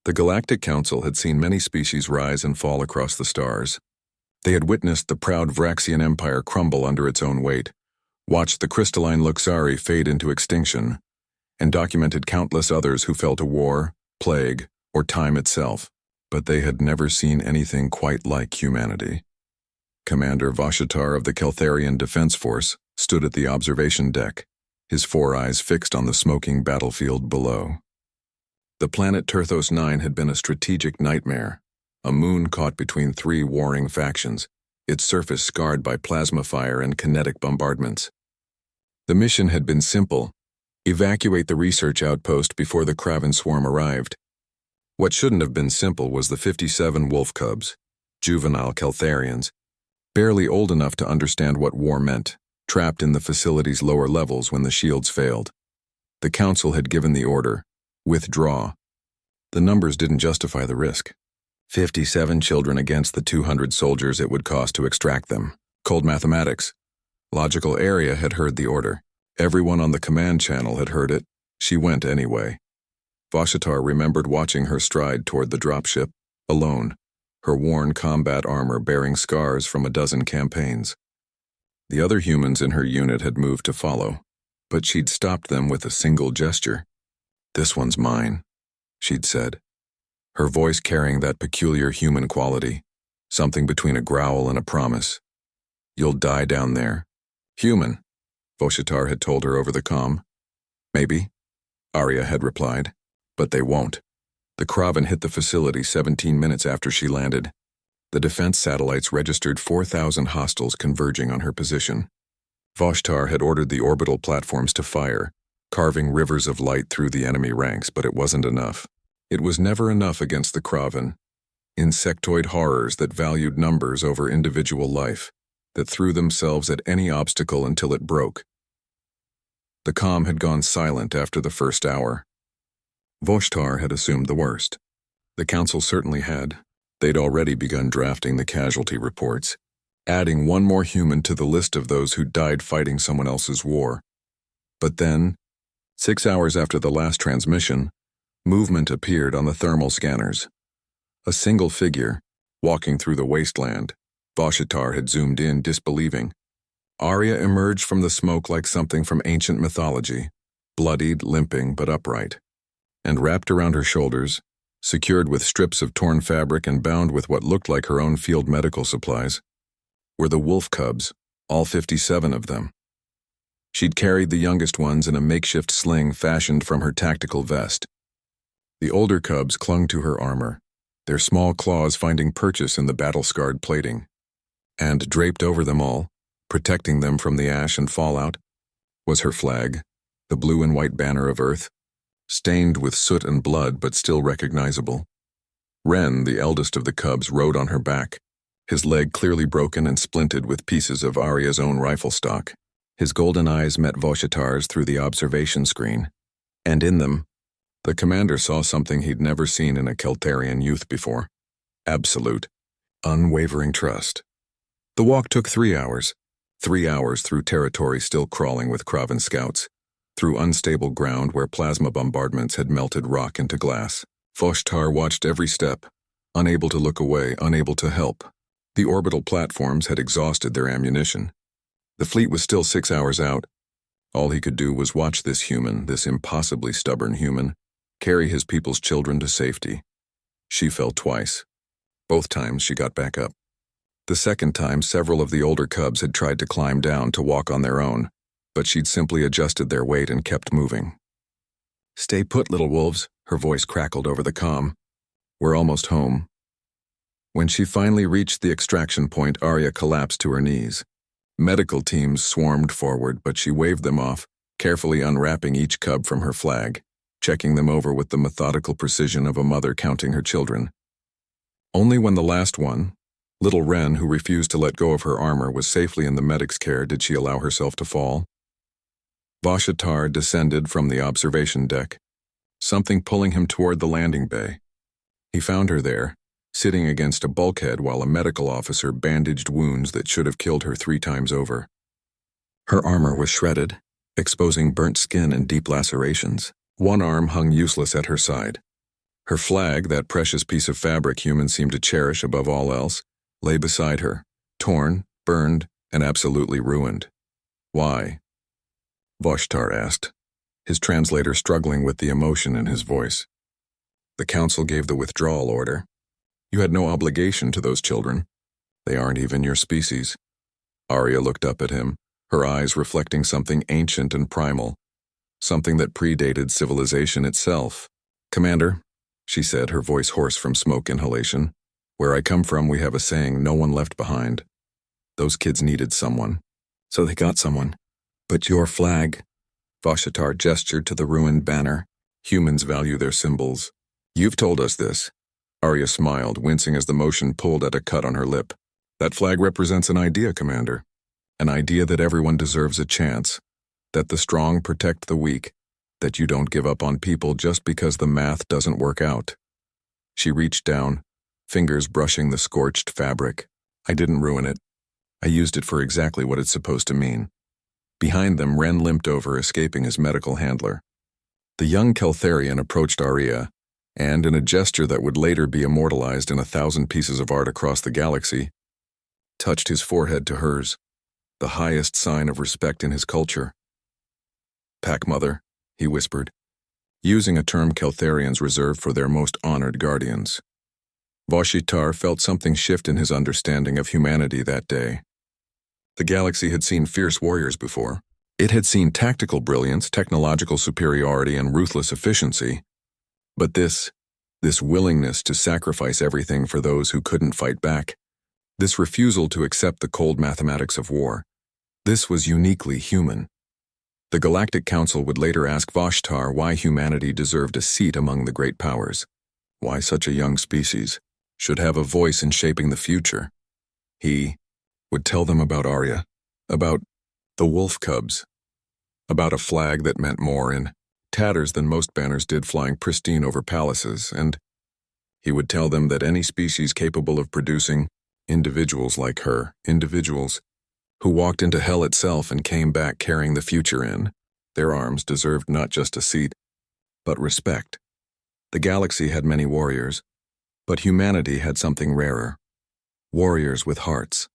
The Galactic Council had seen many species rise and fall across the stars. They had witnessed the proud Vraxian Empire crumble under its own weight, watched the crystalline Luxari fade into extinction, and documented countless others who fell to war, plague, or time itself. But they had never seen anything quite like humanity. Commander Vashatar of the Keltharian Defense Force stood at the observation deck, his four eyes fixed on the smoking battlefield below. The planet Turthos 9 had been a strategic nightmare, a moon caught between three warring factions, its surface scarred by plasma fire and kinetic bombardments. The mission had been simple: evacuate the research outpost before the Kraven swarm arrived. What shouldn't have been simple was the 57 wolf cubs, juvenile Keltharians, barely old enough to understand what war meant, trapped in the facility's lower levels when the shields failed. The council had given the order: withdraw. The numbers didn't justify the risk. 57 children against the 200 soldiers it would cost to extract them. Cold mathematics. Logical Arya had heard the order. Everyone on the command channel had heard it. She went anyway. Vashatar remembered watching her stride toward the dropship, alone, her worn combat armor bearing scars from a dozen campaigns. The other humans in her unit had moved to follow, but she'd stopped them with a single gesture. "This one's mine," she'd said, her voice carrying that peculiar human quality, something between a growl and a promise. "You'll die down there." "Human," Vashatar had told her over the comm. "Maybe," Arya had replied, "but they won't." The Kraven hit the facility 17 minutes after she landed. The defense satellites registered 4,000 hostiles converging on her position. Vashatar had ordered the orbital platforms to fire, carving rivers of light through the enemy ranks, but it wasn't enough. It was never enough against the Kraven, insectoid horrors that valued numbers over individual life, that threw themselves at any obstacle until it broke. The comm had gone silent after the first hour. Vashatar had assumed the worst. The council certainly had. They'd already begun drafting the casualty reports, adding one more human to the list of those who died fighting someone else's war. But then, 6 hours after the last transmission, movement appeared on the thermal scanners. A single figure, walking through the wasteland. Vashatar had zoomed in, disbelieving. Arya emerged from the smoke like something from ancient mythology, bloodied, limping, but upright. And wrapped around her shoulders, secured with strips of torn fabric and bound with what looked like her own field medical supplies, were the wolf cubs, all 57 of them. She'd carried the youngest ones in a makeshift sling fashioned from her tactical vest. The older cubs clung to her armor, their small claws finding purchase in the battle-scarred plating. And draped over them all, protecting them from the ash and fallout, was her flag, the blue and white banner of Earth, stained with soot and blood but still recognizable. Ren, the eldest of the cubs, rode on her back, his leg clearly broken and splinted with pieces of Arya's own rifle stock. His golden eyes met Vashatar's through the observation screen, and in them, the commander saw something he'd never seen in a Keltharian youth before: absolute, unwavering trust. The walk took 3 hours. 3 hours through territory still crawling with Kraven scouts, through unstable ground where plasma bombardments had melted rock into glass. Vashatar watched every step, unable to look away, unable to help. The orbital platforms had exhausted their ammunition. The fleet was still 6 hours out. All he could do was watch this human, this impossibly stubborn human, carry his people's children to safety. She fell twice. Both times she got back up. The second time, several of the older cubs had tried to climb down to walk on their own, but she'd simply adjusted their weight and kept moving. "Stay put, little wolves," her voice crackled over the comm. "We're almost home." When she finally reached the extraction point, Arya collapsed to her knees. Medical teams swarmed forward, but she waved them off, carefully unwrapping each cub from her flag, checking them over with the methodical precision of a mother counting her children. Only when the last one, little Ren, who refused to let go of her armor, was safely in the medic's care did she allow herself to fall. Vashatar descended from the observation deck, something pulling him toward the landing bay. He found her there, sitting against a bulkhead while a medical officer bandaged wounds that should have killed her 3 times over. Her armor was shredded, exposing burnt skin and deep lacerations. One arm hung useless at her side. Her flag, that precious piece of fabric humans seemed to cherish above all else, lay beside her, torn, burned, and absolutely ruined. Why? Voshtar asked, his translator struggling with the emotion in his voice. The council gave the withdrawal order. You had no obligation to those children. They aren't even your species. Arya looked up at him, her eyes reflecting something ancient and primal, something that predated civilization itself. Commander, she said, her voice hoarse from smoke inhalation, where I come from, we have a saying, no one left behind. Those kids needed someone. So they got someone. But your flag, Voshtar gestured to the ruined banner. Humans value their symbols. You've told us this. Arya smiled, wincing as the motion pulled at a cut on her lip. That flag represents an idea, Commander. An idea that everyone deserves a chance. That the strong protect the weak. That you don't give up on people just because the math doesn't work out. She reached down, fingers brushing the scorched fabric. I didn't ruin it. I used it for exactly what it's supposed to mean. Behind them, Ren limped over, escaping his medical handler. The young Keltharian approached Arya, and in a gesture that would later be immortalized in 1,000 pieces of art across the galaxy, touched his forehead to hers, the highest sign of respect in his culture. Pack Mother, he whispered, using a term Keltharians reserve for their most honored guardians. Voshtar felt something shift in his understanding of humanity that day. The galaxy had seen fierce warriors before. It had seen tactical brilliance, technological superiority, and ruthless efficiency. But this willingness to sacrifice everything for those who couldn't fight back, this refusal to accept the cold mathematics of war, this was uniquely human. The Galactic Council would later ask Voshtar why humanity deserved a seat among the great powers, why such a young species should have a voice in shaping the future. He would tell them about Arya, about the wolf cubs, about a flag that meant more in tatters than most banners did flying pristine over palaces, and he would tell them that any species capable of producing individuals like her, individuals who walked into hell itself and came back carrying the future in their arms, deserved not just a seat, but respect. The galaxy had many warriors, but humanity had something rarer. Warriors with hearts.